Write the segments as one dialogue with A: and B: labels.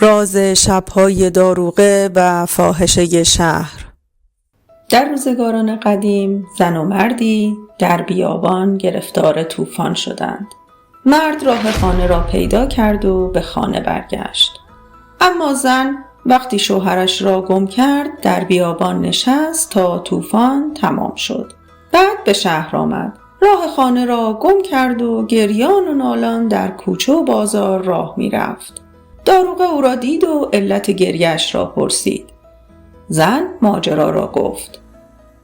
A: راز شب‌های داروغه و فاحشه شهر. در روزگاران قدیم زن و مردی در بیابان گرفتار طوفان شدند. مرد راه خانه را پیدا کرد و به خانه برگشت. اما زن وقتی شوهرش را گم کرد در بیابان نشست تا طوفان تمام شد. بعد به شهر آمد. راه خانه را گم کرد و گریان و نالان در کوچه و بازار راه می رفت. داروغه او را دید و علت گریه‌اش را پرسید. زن ماجرا را گفت.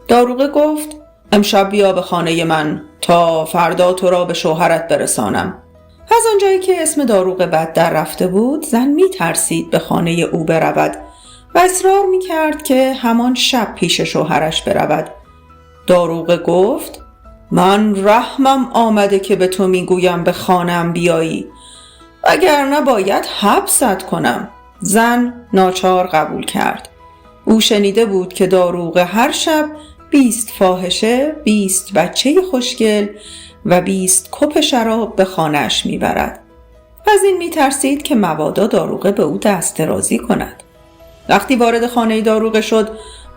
A: داروغه گفت امشب بیا به خانه من تا فردا تو را به شوهرت برسانم. از آنجایی که اسم داروغه بد در رفته بود زن می ترسید به خانه او برود و اصرار می کرد که همان شب پیش شوهرش برود. داروغه گفت من رحمم آمده که به تو می گویم به خانم بیایی وگرنه باید حبست کنم. زن ناچار قبول کرد. او شنیده بود که داروغه هر شب 20 فاحشه، 20 بچه خوشگل و 20 کپ شراب به خانه‌اش میبرد. از این میترسید که مبادا داروغه به او دست درازی کند. وقتی وارد خانه داروغه شد،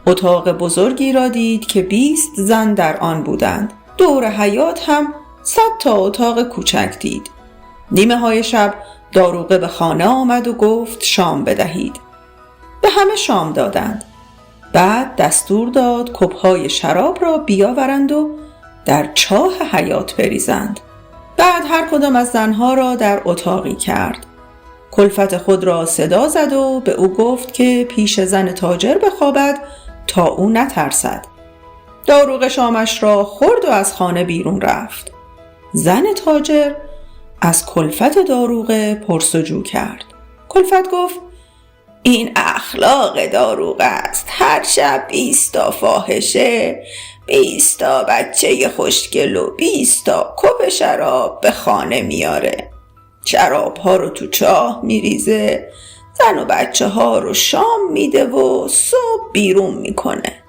A: اتاق بزرگی را دید که 20 زن در آن بودند. دور حیاط هم 100 تا اتاق کوچک دید. نیمه های شب داروغه به خانه آمد و گفت شام بدهید. به همه شام دادند. بعد دستور داد کپ‌های شراب را بیاورند و در چاه حیاط بریزند. بعد هر کدام از زنها را در اتاقی کرد. کلفت خود را صدا زد و به او گفت که پیش زن تاجر بخوابد تا او نترسد. داروغه شامش را خورد و از خانه بیرون رفت. زن تاجر از کلفت داروغه پرسجو کرد. کلفت گفت این اخلاق داروغه است. هر شب 20 تا فاحشه، 20 تا بچه خوشگل و 20 تا کپ شراب به خانه میاره. شراب ها رو تو چاه میریزه، زن و بچه ها رو شام میده و صبح بیرون میکنه.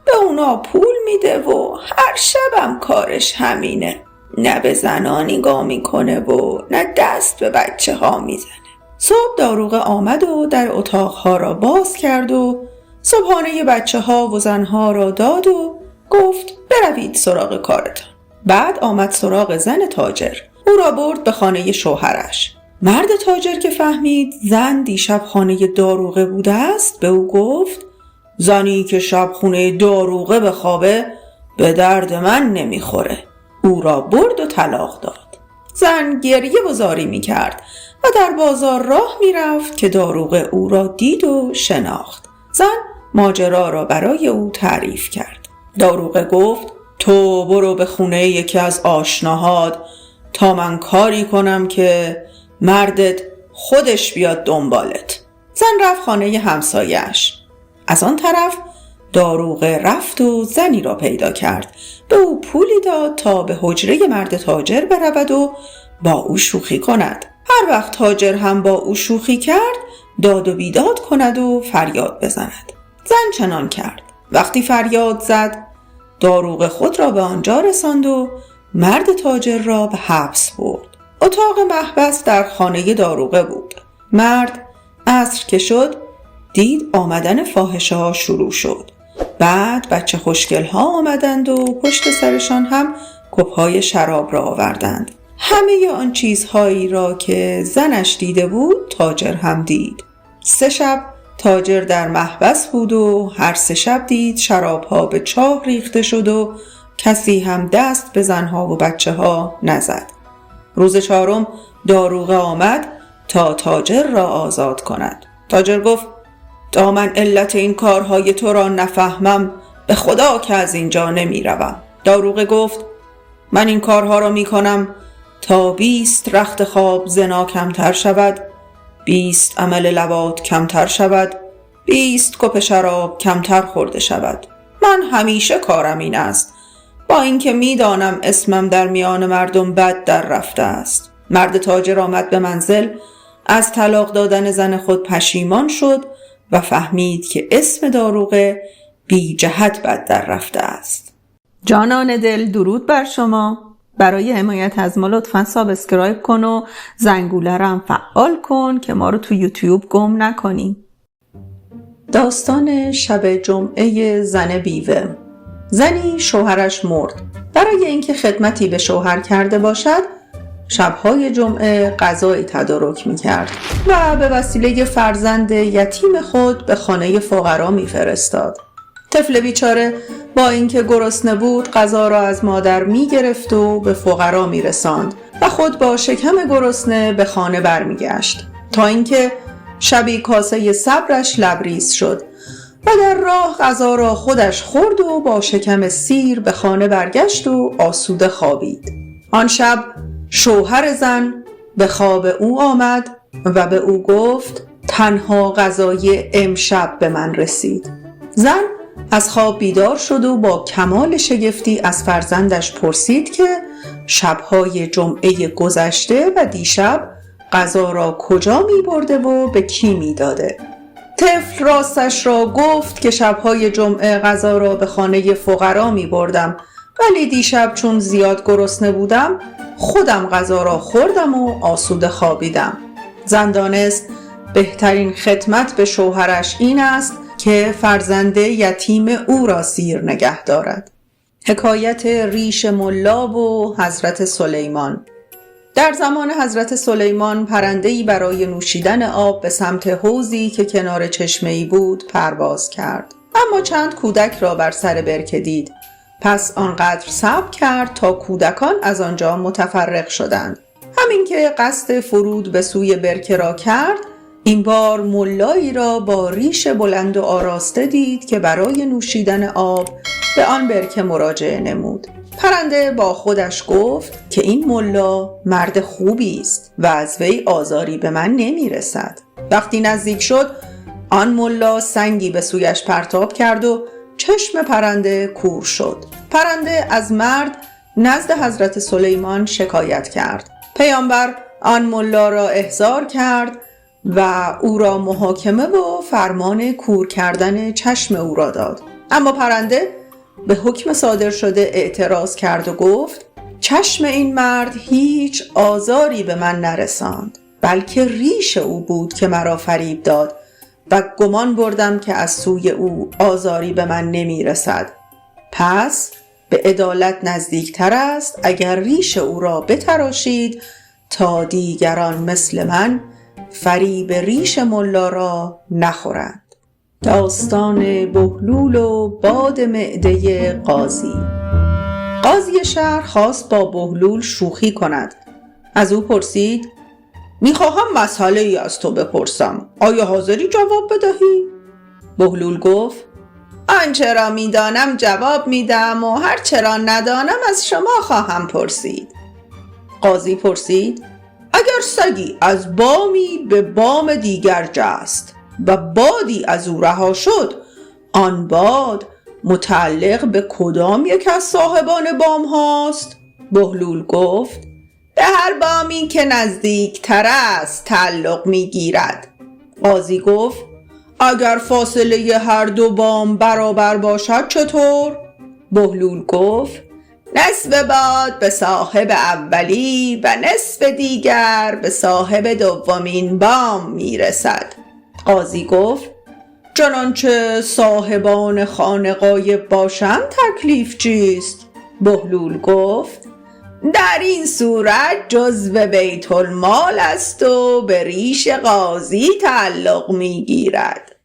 A: به اونا پول میده و هر شبم کارش همینه. نه به زنا نگاه میکنه و نه دست به بچه ها میزنه. صبح داروغه آمد و در اتاقها را باز کرد و صبحانه بچه ها و زنها را داد و گفت بروید سراغ کارتان. بعد آمد سراغ زن تاجر. او را برد به خانه شوهرش. مرد تاجر که فهمید زن دیشب خانه داروغه بوده است به او گفت زنی که شب خونه داروغه بخوابه به درد من نمیخوره. او را برد و طلاق داد. زن گریه و زاری می کرد و در بازار راه می رفت که داروغه او را دید و شناخت. زن ماجرا را برای او تعریف کرد. داروغه گفت تو برو به خونه یکی از آشناهات تا من کاری کنم که مردت خودش بیاد دنبالت. زن رفت خانه همسایه‌اش. از آن طرف داروغه رفت و زنی را پیدا کرد. به او پولی داد تا به حجره مرد تاجر برود و با او شوخی کند. هر وقت تاجر هم با او شوخی کرد داد و بیداد کند و فریاد بزند. زن چنان کرد. وقتی فریاد زد داروغه خود را به آنجا رساند و مرد تاجر را به حبس برد. اتاق محبس در خانه داروغه بود. مرد عصر که شد دید آمدن فاحشه ها شروع شد. بعد بچه خوشگل ها آمدند و پشت سرشان هم کپ‌های شراب را آوردند. همه آن چیزهایی را که زنش دیده بود تاجر هم دید. 3 شب تاجر در محبس بود و هر 3 شب دید شراب ها به چاه ریخته شد و کسی هم دست به زنها و بچه ها نزد. روز 4 داروغه آمد تا تاجر را آزاد کند. تاجر گفت تا من علت این کارهای تو را نفهمم به خدا که از اینجا نمی روم. داروغه گفت من این کارها را می کنم تا 20 رخت خواب زنا کمتر شود، 20 عمل لواط کمتر شود، 20 کپ شراب کمتر خورده شود. من همیشه کارم این است، با اینکه می دانم اسمم در میان مردم بد در رفته است. مرد تاجر آمد به منزل، از طلاق دادن زن خود پشیمان شد و فهمید که اسم داروغه بی جهت بد در رفته است. جانان دل، درود بر شما. برای حمایت از ما لطفاً سابسکرایب کن و زنگوله رو هم فعال کن که ما رو تو یوتیوب گم نکنیم. داستان شب جمعه زن بیوه. زنی شوهرش مرد. برای اینکه خدمتی به شوهر کرده باشد شبهای جمعه غذایی تدارک می‌کرد و به وسیله فرزند یتیم خود به خانه فقرا می‌فرستاد. طفل بیچاره با اینکه گرسنه بود غذا را از مادر می‌گرفت و به فقرا می‌رساند و خود با شکم گرسنه به خانه برمیگشت تا اینکه شبی کاسه صبرش لبریز شد و در راه غذا را خودش خورد و با شکم سیر به خانه برگشت و آسوده خوابید. آن شب شوهر زن به خواب او آمد و به او گفت تنها غذای امشب به من رسید. زن از خواب بیدار شد و با کمال شگفتی از فرزندش پرسید که شبهای جمعه گذشته و دیشب غذا را کجا می برده و به کی می داده؟ طفل راستش را گفت که شبهای جمعه غذا را به خانه فقرا می بردم، ولی دیشب چون زیاد گرسنه بودم خودم غذا را خوردم و آسوده خوابیدم. زن دانست بهترین خدمت به شوهرش این است که فرزند یتیم او را سیر نگه دارد. حکایت ریش ملا و حضرت سلیمان. در زمان حضرت سلیمان پرنده‌ای برای نوشیدن آب به سمت حوضی که کنار چشمه‌ای بود پرواز کرد، اما چند کودک را بر سر برکه دید. پس آنقدر صبر کرد تا کودکان از آنجا متفرق شدند. همین که قصد فرود به سوی برکه را کرد، این بار ملایی را با ریش بلند و آراسته دید که برای نوشیدن آب به آن برکه مراجعه نمود. پرنده با خودش گفت که این ملا مرد خوبی است و از وی آزاری به من نمی رسد. وقتی نزدیک شد آن ملا سنگی به سویش پرتاب کرد و چشم پرنده کور شد. پرنده از مرد نزد حضرت سلیمان شکایت کرد. پیامبر آن ملا را احضار کرد و او را محاکمه و فرمان کور کردن چشم او را داد. اما پرنده به حکم صادر شده اعتراض کرد و گفت چشم این مرد هیچ آزاری به من نرساند، بلکه ریش او بود که مرا فریب داد و گمان بردم که از سوی او آزاری به من نمی رسد. پس به عدالت نزدیکتر است اگر ریش او را بتراشید تا دیگران مثل من فریب ریش ملا را نخورند. داستان بهلول و باد معده قاضی. قاضی شهر خواست با بهلول شوخی کند. از او پرسید میخواهم مسئله ای از تو بپرسم، آیا حاضری جواب بدهی؟ بهلول گفت آنچه را میدانم جواب میدم و هرچه را ندانم از شما خواهم پرسید. قاضی پرسید اگر سگی از بامی به بام دیگر جست و بادی از او رها شد، آن باد متعلق به کدام یک از صاحبان بام هاست؟ بهلول گفت به هر بامی که نزدیک تر است تعلق می گیرد. قاضی گفت اگر فاصله هر دو بام برابر باشد چطور؟ بهلول گفت نصف باد به صاحب اولی و نصف دیگر به صاحب دومین بام می رسد. قاضی گفت چنانچه صاحبان خانه غایب باشند تکلیف چیست؟ بهلول گفت در این صورت جزو بیت المال است و به ریش قاضی تعلق می گیرد.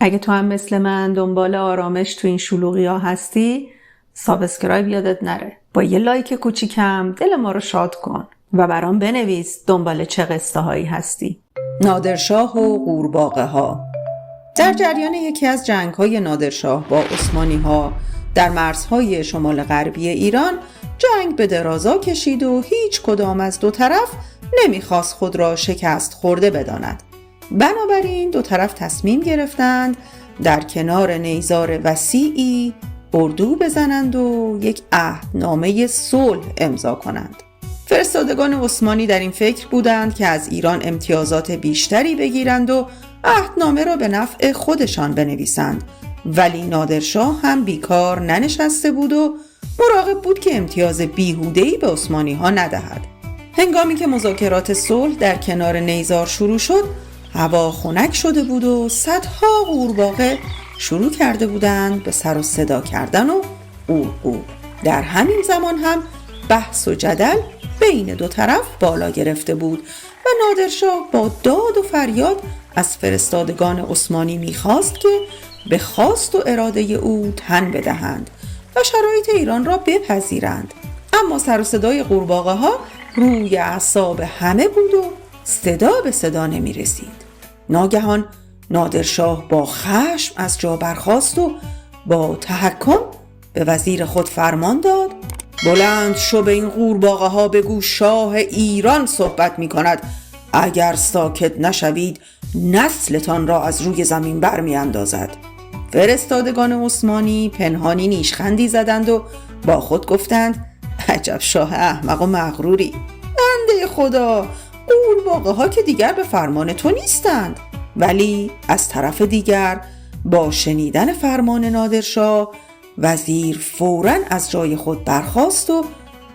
A: اگه تو هم مثل من دنبال آرامش تو این شلوغی ها هستی، سابسکرایب یادت نره. با یه لایک کوچیکم دل ما رو شاد کن و برام بنویس دنبال چه قصه هایی هستی. نادرشاه و قورباغه ها. در جریان یکی از جنگ های نادرشاه با عثمانی ها در مرزهای شمال غربی ایران جنگ به درازا کشید و هیچ کدام از دو طرف نمیخواست خود را شکست خورده بداند. بنابراین دو طرف تصمیم گرفتند در کنار نیزار وسیعی اردو بزنند و یک عهدنامه صلح امضا کنند. فرستادگان عثمانی در این فکر بودند که از ایران امتیازات بیشتری بگیرند و عهدنامه را به نفع خودشان بنویسند، ولی نادرشاه هم بیکار ننشسته بود و مراقب بود که امتیاز بیهوده‌ای به عثمانی ها ندهد. هنگامی که مذاکرات صلح در کنار نیزار شروع شد، هوا خنک شده بود و صدها قورباغه شروع کرده بودند به سر و صدا کردن و قورقور. در همین زمان هم بحث و جدل بین دو طرف بالا گرفته بود و نادرشاه با داد و فریاد از فرستادگان عثمانی می‌خواست که به خواست و اراده او تن بدهند و شرایط ایران را بپذیرند. اما سر و صدای قورباغه ها روی اعصاب همه بود و صدا به صدا نمی رسید. ناگهان نادرشاه با خشم از جا برخاست و با تحکم به وزیر خود فرمان داد: بلند شو به این قورباغه ها بگو شاه ایران صحبت می کند. اگر ساکت نشوید نسلتان را از روی زمین برمی اندازد. فرستادگان عثمانی پنهانی نیشخندی زدند و با خود گفتند: عجب شاه احمق و مغروری. بنده خدا، قورباغه ها که دیگر به فرمان تو نیستند. ولی از طرف دیگر با شنیدن فرمان نادرشاه، وزیر فوراً از جای خود برخاست و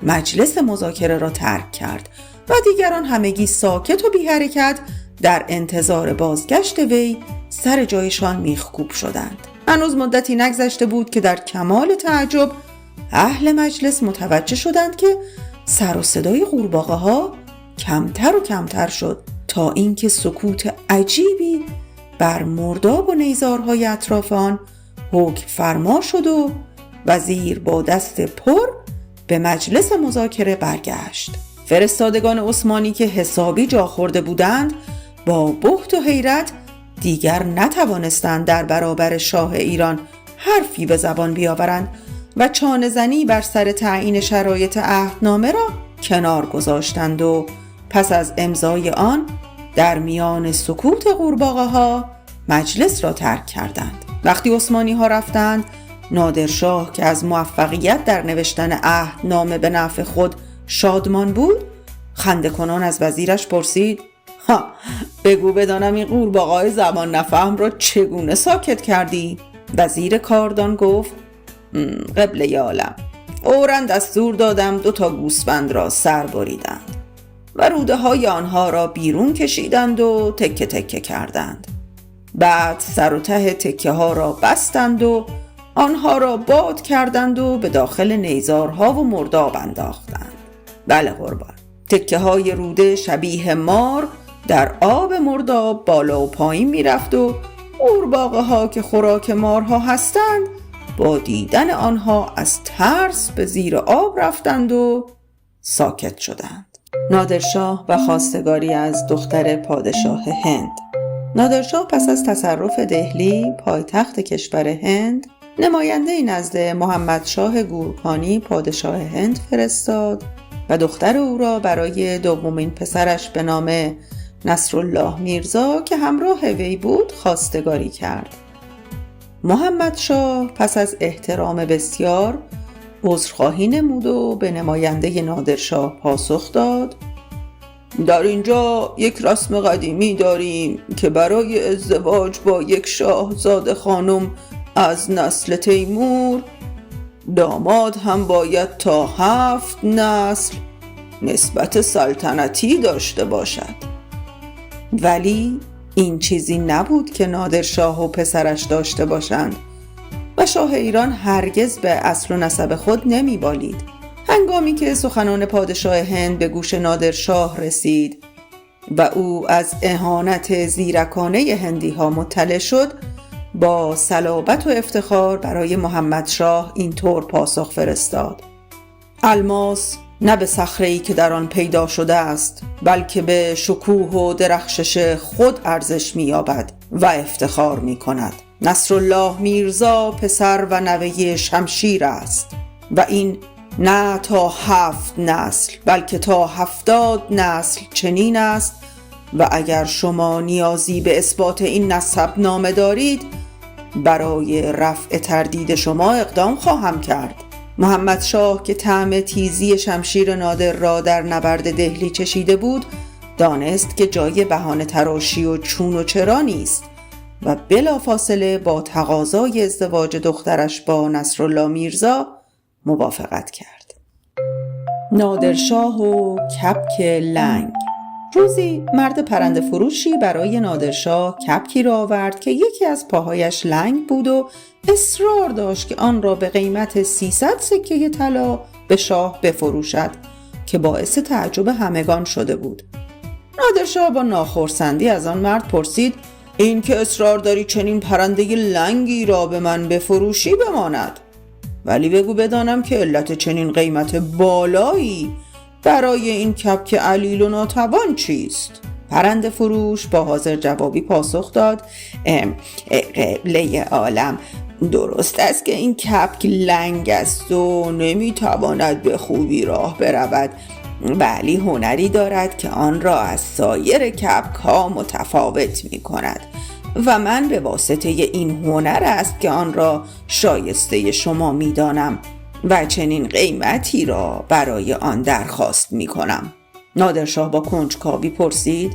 A: مجلس مذاکره را ترک کرد و دیگران همگی ساکت و بی حرکت در انتظار بازگشت وی سر جایشان میخکوب شدند. هنوز مدتی نگذشته بود که در کمال تعجب اهل مجلس متوجه شدند که سر و صدای قورباغه ها کمتر و کمتر شد تا اینکه سکوت عجیبی بر مرداب و نیزارهای اطراف آن حکم فرما شد و وزیر با دست پر به مجلس مذاکره برگشت. فرستادگان عثمانی که حسابی جا خورده بودند با بهت و حیرت دیگر نتوانستند در برابر شاه ایران حرفی به زبان بیاورند و چانه زنی بر سر تعیین شرایط عهدنامه را کنار گذاشتند و پس از امضای آن در میان سکوت قورباغه ها مجلس را ترک کردند. وقتی عثمانی ها رفتند، نادرشاه که از موفقیت در نوشتن عهدنامه به نفع خود شادمان بود، خنده کنان از وزیرش پرسید: بگو بدانم این قورباغه‌های زبان نفهم را چگونه ساکت کردی؟ وزیر کاردان گفت: قبله عالم، فوراً دستور دادم 2 گوسفند را سر بریدند و روده های آنها را بیرون کشیدند و تکه تکه کردند. بعد سر و ته تکه ها را بستند و آنها را باد کردند و به داخل نیزارها و مرداب انداختند. بله قربان، تکه های روده شبیه مار در آب مرداب بالا و پایین می رفت و قورباغه ها که خوراک مارها هستند با دیدن آنها از ترس به زیر آب رفتند و ساکت شدند. نادرشاه و خواستگاری از دختر پادشاه هند. نادرشاه پس از تصرف دهلی پایتخت کشور هند نماینده نزد محمدشاه گورکانی پادشاه هند فرستاد و دختر او را برای دومین پسرش به نام نصرالله میرزا که همراه وی بود خواستگاری کرد. محمدشاه پس از احترام بسیار عذرخواهی نمود و به نماینده نادرشاه پاسخ داد: در اینجا یک رسم قدیمی داریم که برای ازدواج با یک شاهزاده خانم از نسل تیمور داماد هم باید تا 7 نسل نسبت سلطنتی داشته باشد. ولی این چیزی نبود که نادرشاه و پسرش داشته باشند و شاه ایران هرگز به اصل و نسب خود نمی بالید. هنگامی که سخنان پادشاه هند به گوش نادرشاه رسید و او از اهانت زیرکانه هندی ها مطلع شد، با صلابت و افتخار برای محمدشاه اینطور پاسخ فرستاد: الماس نه به صخره‌ای که در آن پیدا شده است، بلکه به شکوه و درخشش خود ارزش می‌یابد و افتخار می‌کند. نصرالله میرزا پسر و نوه شمشیر است و این نه تا 7 نسل بلکه تا 70 نسل چنین است و اگر شما نیازی به اثبات این نسب نامه دارید برای رفع تردید شما اقدام خواهم کرد. محمدشاه که طعم تیزی شمشیر نادر را در نبرد دهلی چشیده بود دانست که جای بهانه تراشی و چون و چرا نیست و بلافاصله با تقاضای ازدواج دخترش با نصرالله میرزا موافقت کرد. نادرشاه و کپک لنگ. روزی مرد پرنده فروشی برای نادرشاه کپکی را آورد که یکی از پاهایش لنگ بود و اصرار داشت که آن را به قیمت 300 سکه طلا به شاه بفروشد که باعث تعجب همگان شده بود. نادرشاه با ناخرسندی از آن مرد پرسید: این که اصرار داری چنین پرنده لنگی را به من بفروشی بماند، ولی بگو بدانم که علت چنین قیمت بالایی برای این کپک علیل و ناتوان چیست؟ پرنده فروش با حاضر جوابی پاسخ داد: قبله عالم، درست است که این کپک لنگ است و نمیتواند به خوبی راه برود، ولی هنری دارد که آن را از سایر کپک ها متفاوت می کند و من به واسطه این هنر است که آن را شایسته شما می دانم و چنین قیمتی را برای آن درخواست می کنم. نادرشاه با کنجکاوی پرسید: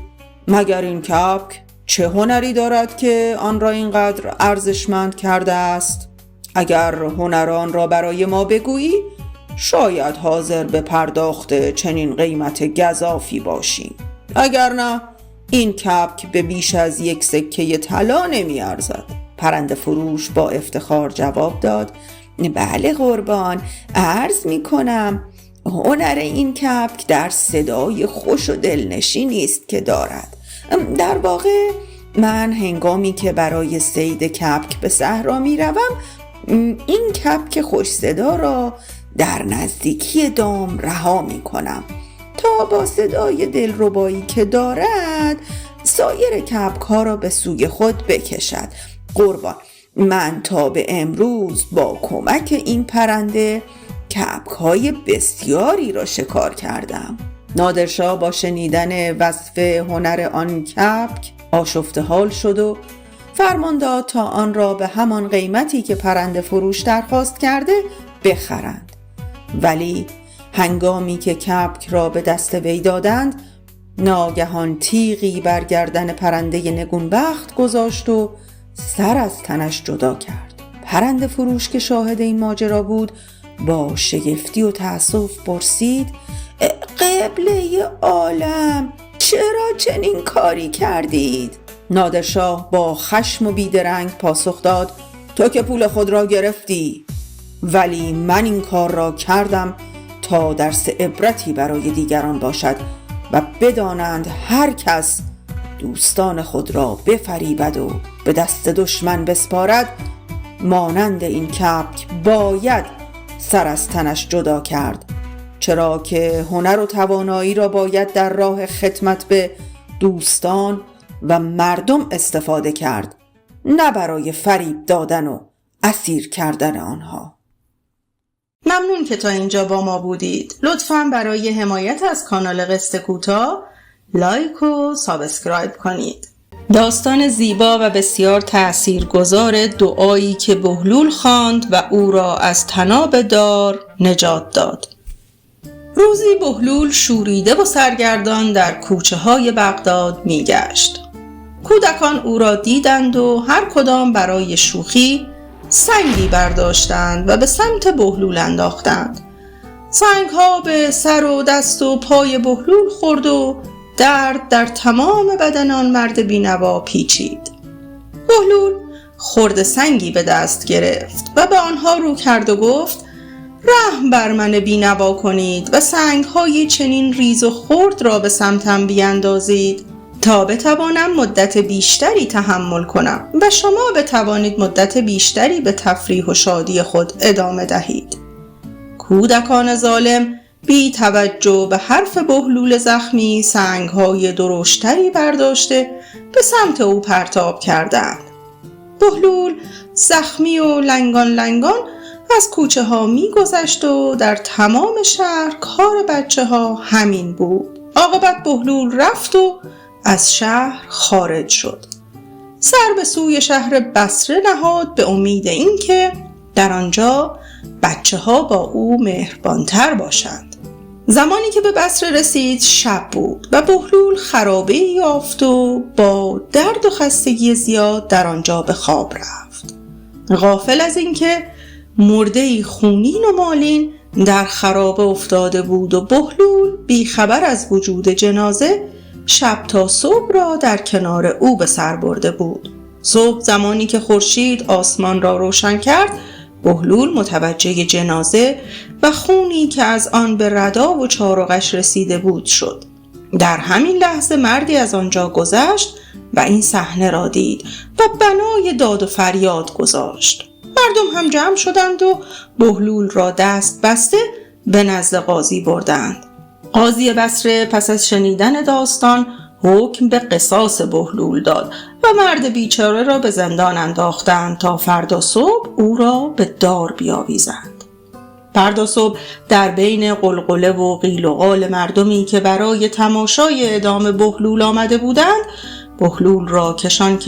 A: مگر این کپک چه هنری دارد که آن را اینقدر ارزشمند کرده است؟ اگر هنر آن را برای ما بگویی شاید حاضر به پرداخت چنین قیمت گزافی باشی، اگر نه این کپک به بیش از 1 سکه طلا نمی ارزد. پرنده فروش با افتخار جواب داد: بله قربان، عرض می کنم هنر این کپک در صدای خوش و دلنشینی است که دارد. در واقع من هنگامی که برای صید کپک به صحرا می روم این کپک خوش صدا را در نزدیکی دام رها می کنم تا با صدای دلربایی که دارد سایر کپک ها را به سوی خود بکشد. قربان، من تا به امروز با کمک این پرنده کپک های بسیاری را شکار کردم. نادرشاه با شنیدن وصف هنر آن کپک آشفته حال شد و فرمان داد تا آن را به همان قیمتی که پرنده فروش درخواست کرده بخرند. ولی هنگامی که کپک را به دست وی دادند، ناگهان تیغی بر گردن پرنده نگونبخت گذاشت و سر از تنش جدا کرد. پرنده فروش که شاهد این ماجرا بود با شگفتی و تأسف پرسید: قبله عالم، چرا چنین کاری کردید؟ نادرشاه با خشم و بیدرنگ پاسخ داد: تو که پول خود را گرفتی، ولی من این کار را کردم تا درس عبرتی برای دیگران باشد و بدانند هر کس دوستان خود را بفریبد و به دست دشمن بسپارد، مانند این کپک باید سر از تنش جدا کرد، چرا که هنر و توانایی را باید در راه خدمت به دوستان و مردم استفاده کرد، نه برای فریب دادن و اسیر کردن آنها. ممنون که تا اینجا با ما بودید. لطفاً برای حمایت از کانال قصه کوتاه لایک و سابسکرایب کنید. داستان زیبا و بسیار تأثیرگذار دعایی که بهلول خواند و او را از طناب دار نجات داد. روزی بهلول شوریده و سرگردان در کوچه های بغداد می گشت. کودکان او را دیدند و هر کدام برای شوخی سنگی برداشتند و به سمت بهلول انداختند. سنگ ها به سر و دست و پای بهلول خورد و درد در تمام بدن آن مرد بینوا پیچید. بهلول خرد سنگی به دست گرفت و به آنها رو کرد و گفت: رحم بر من بینوا کنید و سنگ های چنین ریز و خرد را به سمتم بیندازید تا بتوانم مدت بیشتری تحمل کنم و شما بتوانید مدت بیشتری به تفریح و شادی خود ادامه دهید. کودکان ظالم بی توجه به حرف بهلول زخمی سنگ‌های درشتری برداشته به سمت او پرتاب کردند. بهلول زخمی و لنگان از کوچه ها می گذشت و در تمام شهر کار بچه ها همین بود. عاقبت بهلول رفت و از شهر خارج شد. سر به سوی شهر بصره نهاد به امید اینکه در آنجا بچه ها با او مهربانتر باشند. زمانی که به بصره رسید شب بود و بهلول خرابه یافت و با درد و خستگی زیاد در آنجا به خواب رفت. غافل از اینکه مرده‌ای خونین و مالین در خرابه افتاده بود و بهلول بی خبر از وجود جنازه شب تا صبح را در کنار او به سر برده بود. صبح زمانی که خورشید آسمان را روشن کرد، بهلول متوجه جنازه و خونی که از آن به ردا و چارقش رسیده بود شد. در همین لحظه مردی از آنجا گذشت و این صحنه را دید و بنای داد و فریاد گذاشت. مردم هم جمع شدند و بهلول را دست بسته به نزد قاضی بردند. قاضی بصره پس از شنیدن داستان حکم به قصاص بهلول داد و مرد بیچاره را به زندان انداختند تا فردا صبح او را به دار بیاویزند. فردا صبح در بین قلقله و قیل و قال مردمی که برای تماشای اعدام بهلول آمده بودند، بهلول را کشان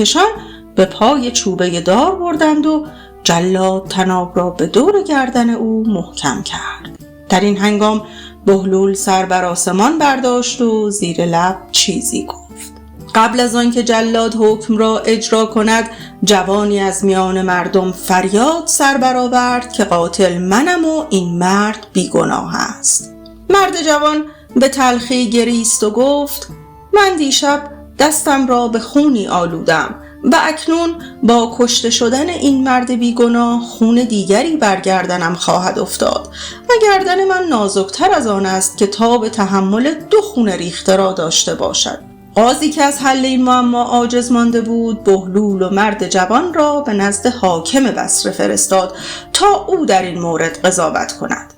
A: به پای چوبه دار بردند و جلاد طناب را به دور گردن او محکم کرد. در این هنگام بهلول سر بر آسمان برداشت و زیر لب چیزی گفت. قبل از آن که جلاد حکم را اجرا کند، جوانی از میان مردم فریاد سر برآورد که قاتل منم و این مرد بیگناه است. مرد جوان به تلخی گریست و گفت: من دیشب دستم را به خونی آلودم و اکنون با کشته شدن این مرد بیگناه خون دیگری بر گردنم خواهد افتاد و گردن من نازکتر از آن است که تاب تحمل 2 خون ریخته را داشته باشد. قاضی که از حل این معما عاجز مانده بود، بهلول و مرد جوان را به نزد حاکم بصره فرستاد تا او در این مورد قضاوت کند.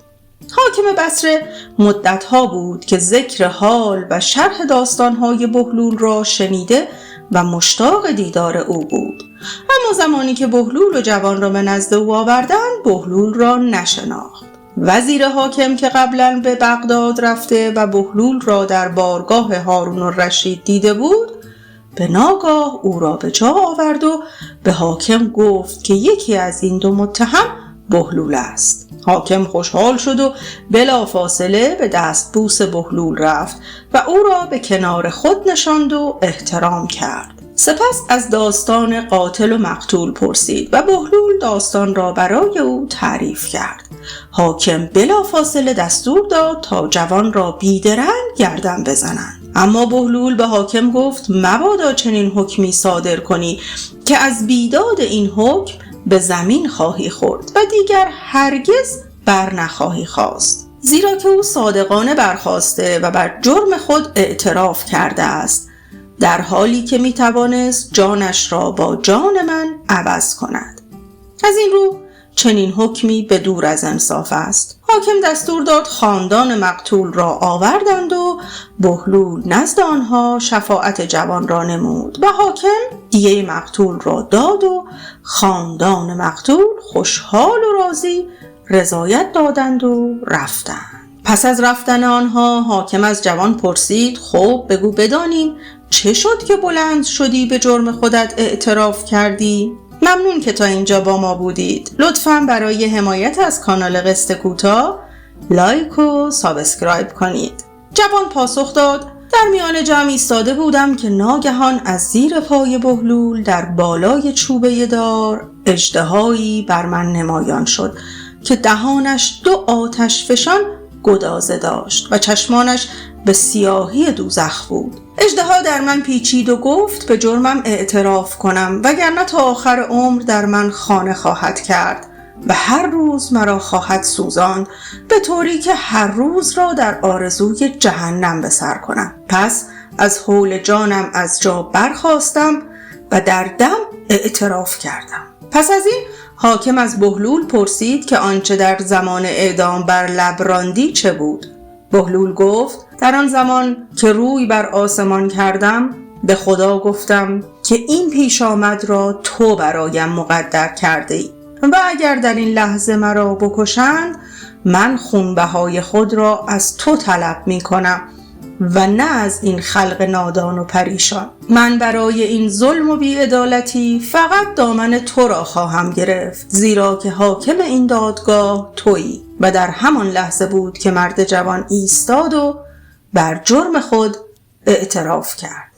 A: حاکم بصره مدتها بود که ذکر حال و شرح داستانهای بهلول را شنیده و مشتاق دیدار او بود، اما زمانی که بهلول و جوان را به نزد او آوردند، بهلول را نشناخت. وزیر حاکم که قبلا به بغداد رفته و بهلول را در بارگاه هارون الرشید دیده بود، به ناگاه او را به جا آورد و به حاکم گفت که یکی از این 2 متهم بهلول است. حاکم خوشحال شد و بلافاصله به دستبوس بهلول رفت و او را به کنار خود نشاند و احترام کرد. سپس از داستان قاتل و مقتول پرسید و بهلول داستان را برای او تعریف کرد. حاکم بلافاصله دستور داد تا جوان را بیدرنگ گردن بزنند. اما بهلول به حاکم گفت: مبادا چنین حکمی صادر کنی که از بیداد این حکم به زمین خواهی خورد و دیگر هرگز بر نخواهی خواست، زیرا که او صادقانه برخاسته و بر جرم خود اعتراف کرده است، در حالی که میتوانست جانش را با جان من عوض کند. از این رو چنین حکمی به دور از انصاف است. حاکم دستور داد خاندان مقتول را آوردند و بهلول نزد آنها شفاعت جوان را نمود و حاکم دیه مقتول را داد و خاندان مقتول خوشحال و راضی رضایت دادند و رفتند. پس از رفتن آنها حاکم از جوان پرسید: خب بگو بدانیم چه شد که بلند شدی به جرم خودت اعتراف کردی؟ ممنون که تا اینجا با ما بودید. لطفاً برای حمایت از کانال قصه کوتاه لایک و سابسکرایب کنید. جوان پاسخ داد: در میان جمع ایستاده بودم که ناگهان از زیر پای بهلول در بالای چوبه دار اژدهایی بر من نمایان شد که دهانش 2 آتش فشان گدازه داشت و چشمانش به سیاهی دوزخ بود. اژدها در من پیچید و گفت به جرمم اعتراف کنم وگرنه تا آخر عمر در من خانه خواهد کرد و هر روز مرا خواهد سوزاند، به طوری که هر روز را در آرزوی جهنم به سر کنم. پس از هول جانم از جا برخاستم و در دم اعتراف کردم. پس از این حاکم از بهلول پرسید که آنچه در زمان اعدام بر لب راندی چه بود؟ بهلول گفت: در آن زمان که روی بر آسمان کردم به خدا گفتم که این پیش آمد را تو برایم مقدر کرده ای و اگر در این لحظه مرا بکشند من خونبهای خود را از تو طلب می کنم و نه از این خلق نادان و پریشان. من برای این ظلم و بی‌عدالتی فقط دامن تو را خواهم گرفت، زیرا که حاکم این دادگاه تویی. و در همان لحظه بود که مرد جوان ایستاد و بر جرم خود اعتراف کرد.